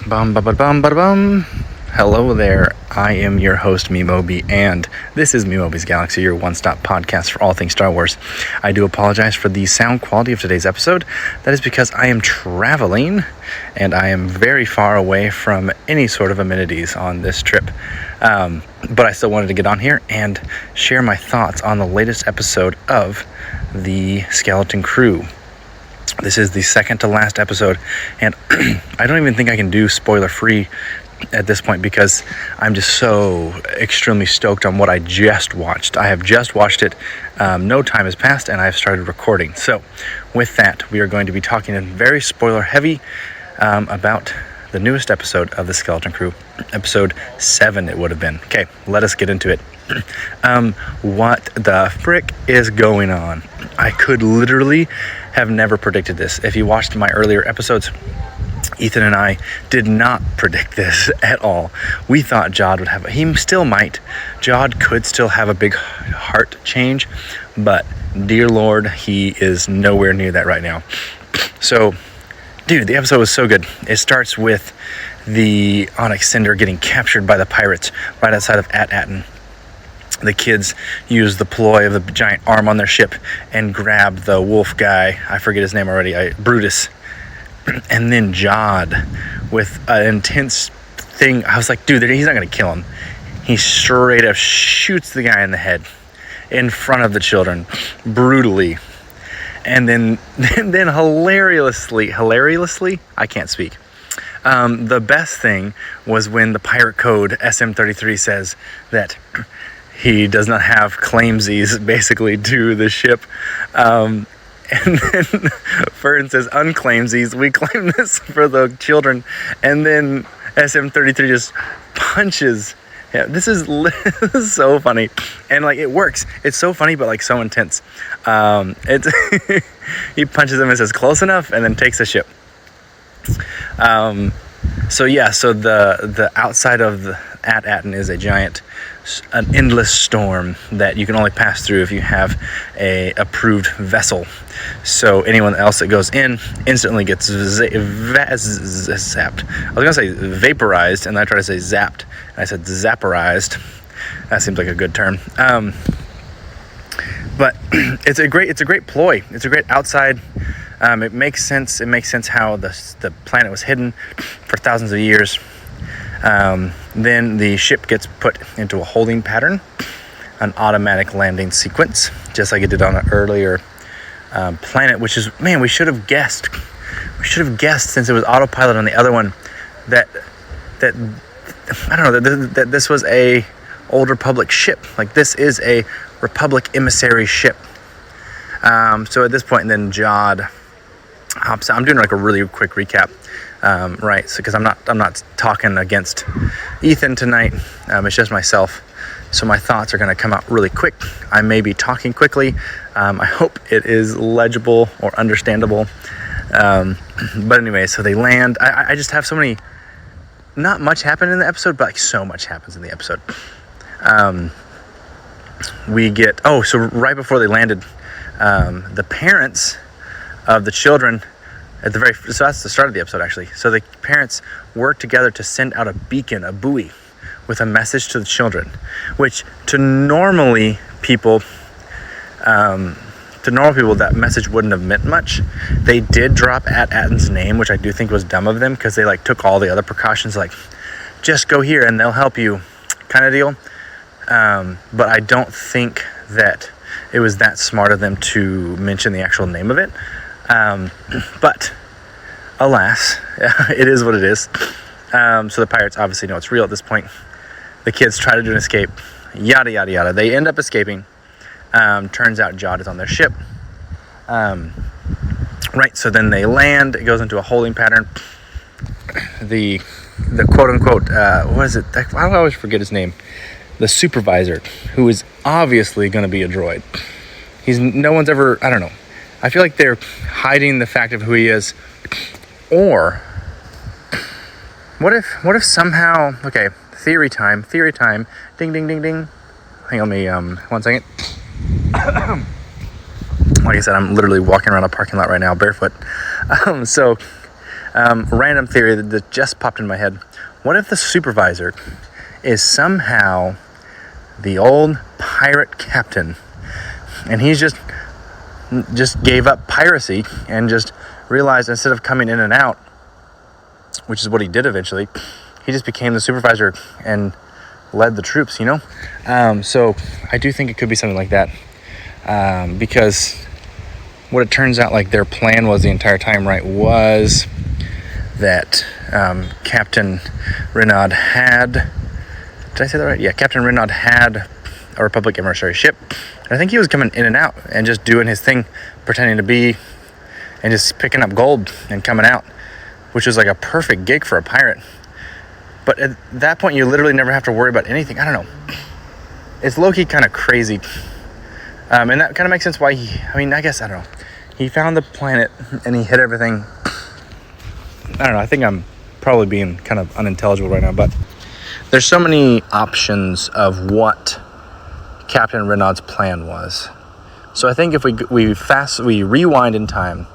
Bum ba ba bum ba bum. Hello there. I am your host Memobi, and this is Memobi's Galaxy, your one-stop podcast for all things Star Wars. I do apologize for the sound quality of today's episode. That is because I am traveling, and I am very far away from any sort of amenities on this trip. But I still wanted to get on here and share my thoughts on the latest episode of the Skeleton Crew. This is the second to last episode, and I don't even think I can do spoiler-free at this point because I'm just so extremely stoked on what I just watched. I have just watched it. No time has passed, and I've started recording. So with that, we are going to be talking very spoiler-heavy about the newest episode of the Skeleton Crew. Episode 7, it would have been. Okay, let us get into it. What the frick is going on? I could literally have never predicted this. If you watched my earlier episodes, Ethan and I did not predict this at all. We thought Jod would have, he still might. Jod could still have a big heart change, but dear Lord, he is nowhere near that right now. So, dude, the episode was so good. It starts with the Onyx Cinder getting captured by the pirates right outside of At-Aten. The kids use the ploy of the giant arm on their ship and grab the wolf guy. I forget his name already. Brutus. And then Jod with an intense thing. I was like, dude, he's not going to kill him. He straight up shoots the guy in the head in front of the children brutally. And then hilariously, I can't speak. The best thing was when the pirate code SM33 says that he does not have claimsies basically to the ship. And then Fern says unclaimsies. We claim this for the children. And then SM33 just punches. Yeah, this is so funny. And like it works. It's so funny, but like so intense. He punches him and says close enough and then takes the ship. So the outside of the At-Aten is an endless storm that you can only pass through if you have a approved vessel. So anyone else that goes in instantly gets zapped. I was gonna say vaporized, and then I tried to say zapped, and I said zapporized. That seems like a good term. But it's a great ploy. It's a great outside. It makes sense. It makes sense how the planet was hidden for thousands of years. Then the ship gets put into a holding pattern, an automatic landing sequence, just like it did on an earlier planet, which is, man, we should have guessed. We should have guessed, since it was autopilot on the other one, that I don't know, that this was a Old Republic ship. Like, this is a Republic emissary ship. So at this point, then Jod hops out. I'm doing like a really quick recap. Right, so because I'm not talking against Ethan tonight. It's just myself, so my thoughts are going to come out really quick. I may be talking quickly. I hope it is legible or understandable. But anyway, so they land. I just have so many. Not much happened in the episode, but like so much happens in the episode. We get so right before they landed, the parents of the children. So that's the start of the episode, actually. So the parents work together to send out a beacon, a buoy, with a message to the children, which to normal people, that message wouldn't have meant much. They did drop At-Aten's name, which I do think was dumb of them, because they like took all the other precautions, like just go here and they'll help you, kind of deal. But I don't think that it was that smart of them to mention the actual name of it. But alas, it is what it is. So the pirates obviously know it's real at this point. The kids try to do an escape, yada, yada, yada. They end up escaping. Turns out Jod is on their ship. Right, so then they land. It goes into a holding pattern. The quote-unquote, what is it? I always forget his name. The supervisor, who is obviously going to be a droid. No one's ever, I don't know. I feel like they're hiding the fact of who he is. Or what if somehow, okay, theory time, ding, ding, ding, ding. Hang on me 1 second. Like I said, I'm literally walking around a parking lot right now barefoot. So Random theory that just popped in my head. What if the supervisor is somehow the old pirate captain, and he's just gave up piracy and just realized instead of coming in and out, which is what he did eventually, he just became the supervisor and led the troops, So I do think it could be something like that, because what it turns out like their plan was the entire time, right, was that Captain Renaud had, did I say that right? Yeah, Captain Renaud had a Republic emissary ship. And I think he was coming in and out and just doing his thing, pretending to be, and just picking up gold and coming out, which was like a perfect gig for a pirate. But at that point, you literally never have to worry about anything. I don't know. It's low-key kind of crazy. And that kind of makes sense why I guess, I don't know. He found the planet and he hit everything. I don't know. I think I'm probably being kind of unintelligible right now, but there's so many options of what Captain Renaud's plan was. So I think if we rewind in time,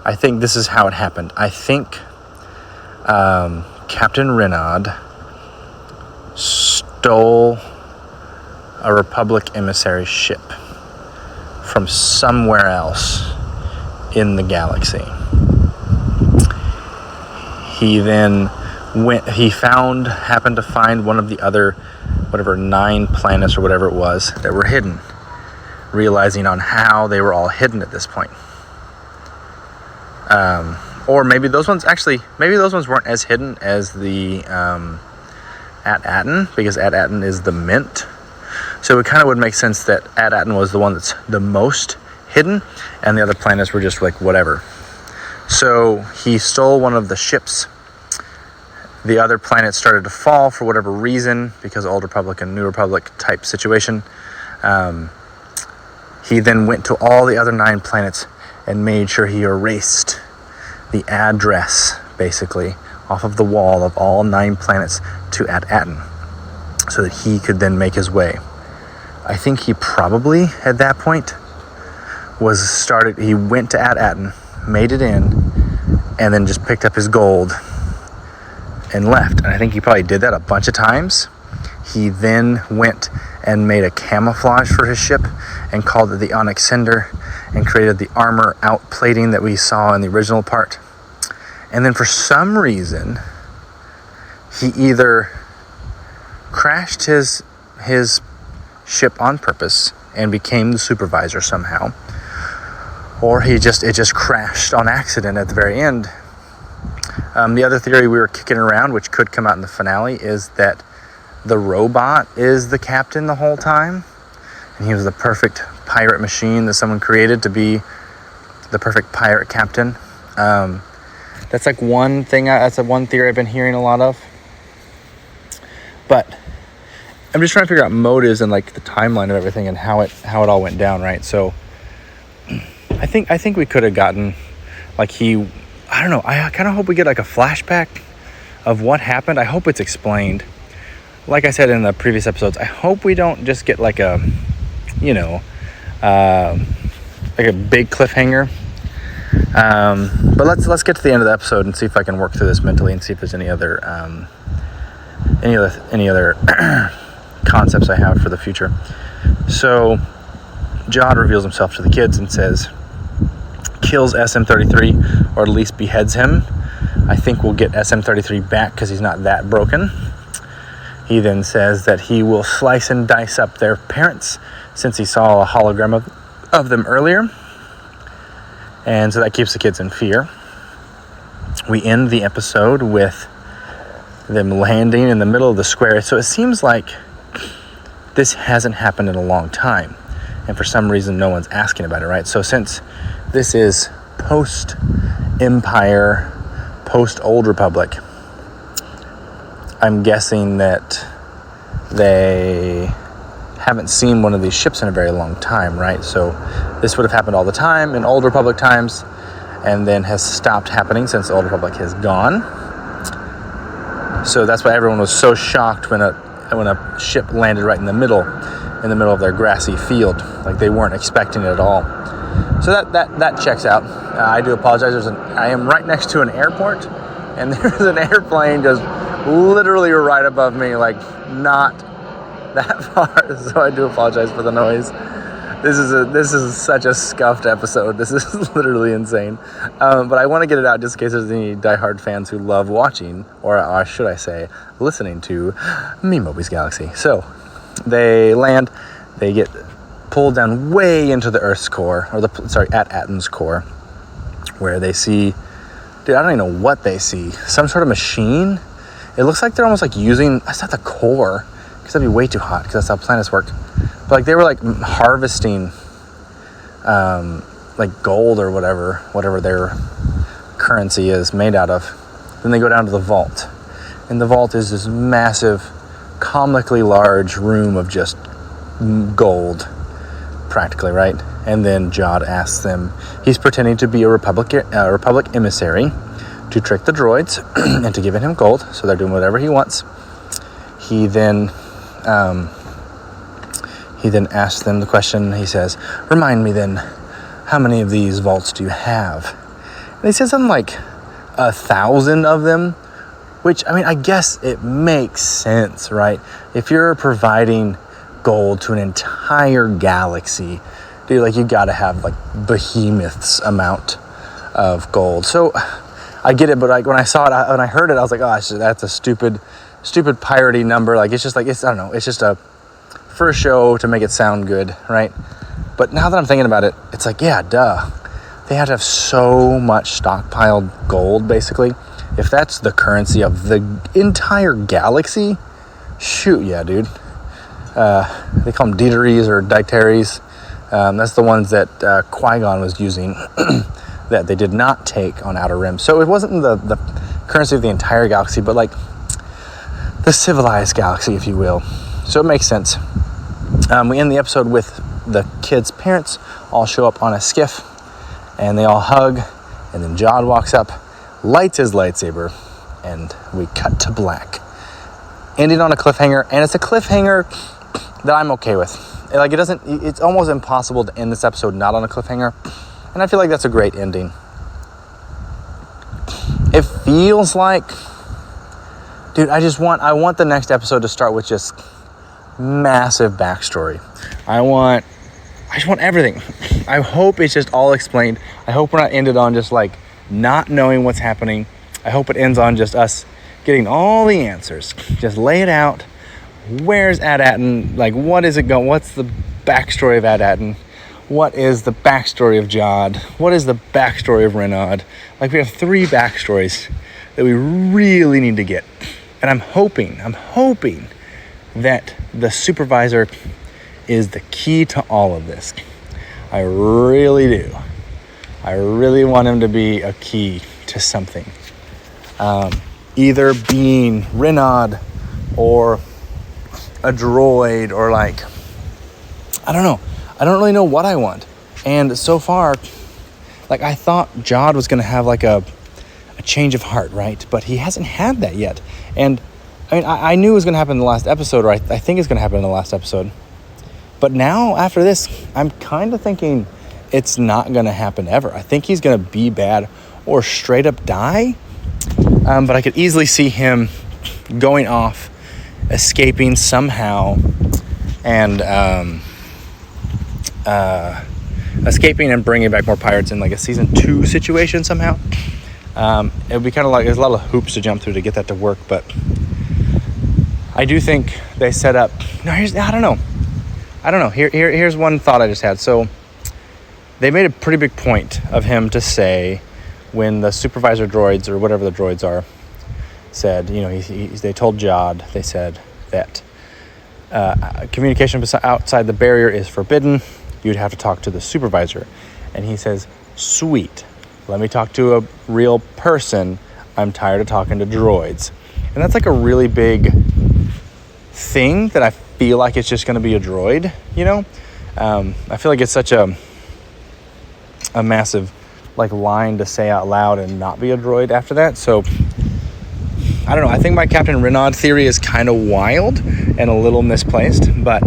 I think this is how it happened. I think Captain Renaud stole a Republic emissary ship from somewhere else in the galaxy. He then happened to find one of the other, 9 planets or whatever it was that were hidden, realizing on how they were all hidden at this point. Or maybe those ones weren't as hidden as the At-Aten, because At-Aten is the mint. So it kind of would make sense that At-Aten was the one that's the most hidden, and the other planets were just like whatever. So he stole one of the ships. The other planets started to fall for whatever reason, because Old Republic and New Republic type situation. He then went to all the other 9 planets and made sure he erased the address, basically, off of the wall of all 9 planets to At-Aten, so that he could then make his way. I think he probably, at that point, he went to At-Aten, made it in, and then just picked up his gold and left. And I think he probably did that a bunch of times. He then went and made a camouflage for his ship and called it the Onyx Cinder, and created the armor outplating that we saw in the original part. And then for some reason, he either crashed his ship on purpose and became the supervisor somehow, or it just crashed on accident at the very end. The other theory we were kicking around, which could come out in the finale, is that the robot is the captain the whole time, and he was the perfect pirate machine that someone created to be the perfect pirate captain. That's like one thing. That's one theory I've been hearing a lot of. But I'm just trying to figure out motives and like the timeline of everything and how it all went down, right? So I think we could have gotten like I don't know. I kind of hope we get like a flashback of what happened. I hope it's explained. Like I said in the previous episodes, I hope we don't just get like a, like a big cliffhanger. But let's get to the end of the episode and see if I can work through this mentally and see if there's any other concepts I have for the future. So Jod reveals himself to the kids and says, kills SM-33, or at least beheads him. I think we'll get SM-33 back because he's not that broken. He then says that he will slice and dice up their parents, since he saw a hologram of them earlier. And so that keeps the kids in fear. We end the episode with them landing in the middle of the square. So it seems like this hasn't happened in a long time. And for some reason, no one's asking about it, right? So since this is post-Empire, post-Old Republic, I'm guessing that they haven't seen one of these ships in a very long time, right? So this would have happened all the time in Old Republic times, and then has stopped happening since Old Republic has gone. So that's why everyone was so shocked when a ship landed right in the middle of their grassy field. Like they weren't expecting it at all. So that checks out. I do apologize. I am right next to an airport, and there's an airplane just literally right above me, like not that far. So I do apologize for the noise. This is such a scuffed episode. This is literally insane. But I want to get it out just in case there's any diehard fans who love watching, or should I say, listening to me, Moby's Galaxy. So they land, they get pulled down way into the Earth's core, at Atten's core, where they see, dude, I don't even know what they see. Some sort of machine. It looks like they're almost like using, that's not the core, because that'd be way too hot, because that's how planets work. But like they were like harvesting like gold or whatever their currency is made out of. Then they go down to the vault. And the vault is this massive, comically large room of just gold, practically, right? And then Jod asks them, he's pretending to be a Republic emissary to trick the droids into giving him gold, so they're doing whatever he wants. He then asks them the question. He says, remind me then, how many of these vaults do you have? And he says something like 1,000 of them, which, I mean, I guess it makes sense, right? If you're providing gold to an entire galaxy, dude, like you gotta have like behemoth's amount of gold. So I get it, but like when I saw it, when I heard it, I was like, oh, that's a stupid piratey number. Like, it's just like, I don't know, it's just for a show to make it sound good, right? But now that I'm thinking about it, it's like, yeah, duh. They have to have so much stockpiled gold, basically. If that's the currency of the entire galaxy, shoot, yeah, dude. They call them Dieteries or Dieteries. That's the ones that Qui-Gon was using that they did not take on Outer Rim. So it wasn't the currency of the entire galaxy, but like the civilized galaxy, if you will. So it makes sense. We end the episode with the kids' parents all show up on a skiff, and they all hug, and then Jod walks up, lights his lightsaber, and we cut to black. Ending on a cliffhanger, and it's a cliffhanger that I'm okay with. Like, it's almost impossible to end this episode not on a cliffhanger, and I feel like that's a great ending. It feels like, dude, I want the next episode to start with just massive backstory. I just want everything. I hope it's just all explained. I hope we're not ended on just like not knowing what's happening. I hope it ends on just us getting all the answers. Just lay it out. Where's Ad-Atten? Like, what is it going? What's the backstory of Ad-Atten? What is the backstory of Jod? What is the backstory of Renaud? Like, we have 3 backstories that we really need to get. And I'm hoping that the supervisor is the key to all of this. I really do. I really want him to be a key to something. Either being Renaud or a droid, or like, I don't know. I don't really know what I want. And so far, like, I thought Jod was going to have like a change of heart, right? But he hasn't had that yet. And I mean, I knew it was going to happen in the last episode, or I think it's going to happen in the last episode. But now, after this, I'm kind of thinking it's not going to happen ever. I think he's going to be bad or straight up die. But I could easily see him going off, escaping somehow, and escaping and bringing back more pirates in like a season 2 situation somehow. It would be kind of like, there's a lot of hoops to jump through to get that to work, but I do think they set up. No, I don't know. Here's one thought I just had. So they made a pretty big point of him to say, when the supervisor droids, or whatever the droids are, said, you know, they told Jod, they said that communication outside the barrier is forbidden. You'd have to talk to the supervisor. And he says, sweet, let me talk to a real person. I'm tired of talking to droids. And that's like a really big thing that I feel like it's just going to be a droid, you know? I feel like it's such a massive like line to say out loud and not be a droid after that. So I don't know. I think my Captain Renaud theory is kind of wild and a little misplaced, but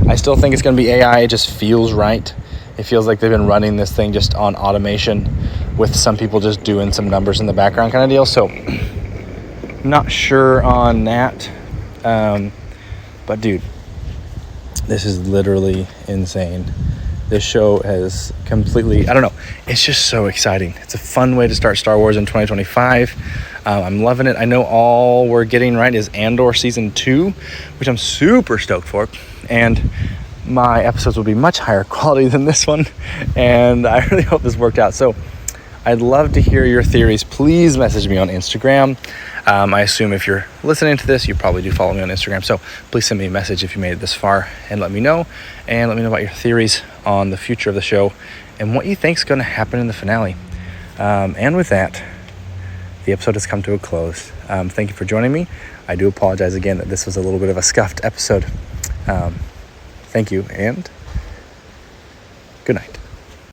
I still think it's going to be AI. It just feels right. It feels like they've been running this thing just on automation with some people just doing some numbers in the background kind of deal. So not sure on that. But dude, this is literally insane. This show has completely, I don't know, it's just so exciting. It's a fun way to start Star Wars in 2025. I'm loving it. I know all we're getting right is Andor Season 2, which I'm super stoked for. And my episodes will be much higher quality than this one. And I really hope this worked out. So I'd love to hear your theories. Please message me on Instagram. I assume if you're listening to this, you probably do follow me on Instagram. So please send me a message if you made it this far and let me know. And let me know about your theories on the future of the show and what you think is going to happen in the finale. And with that, the episode has come to a close. Thank you for joining me. I do apologize again that this was a little bit of a scuffed episode. Thank you and good night.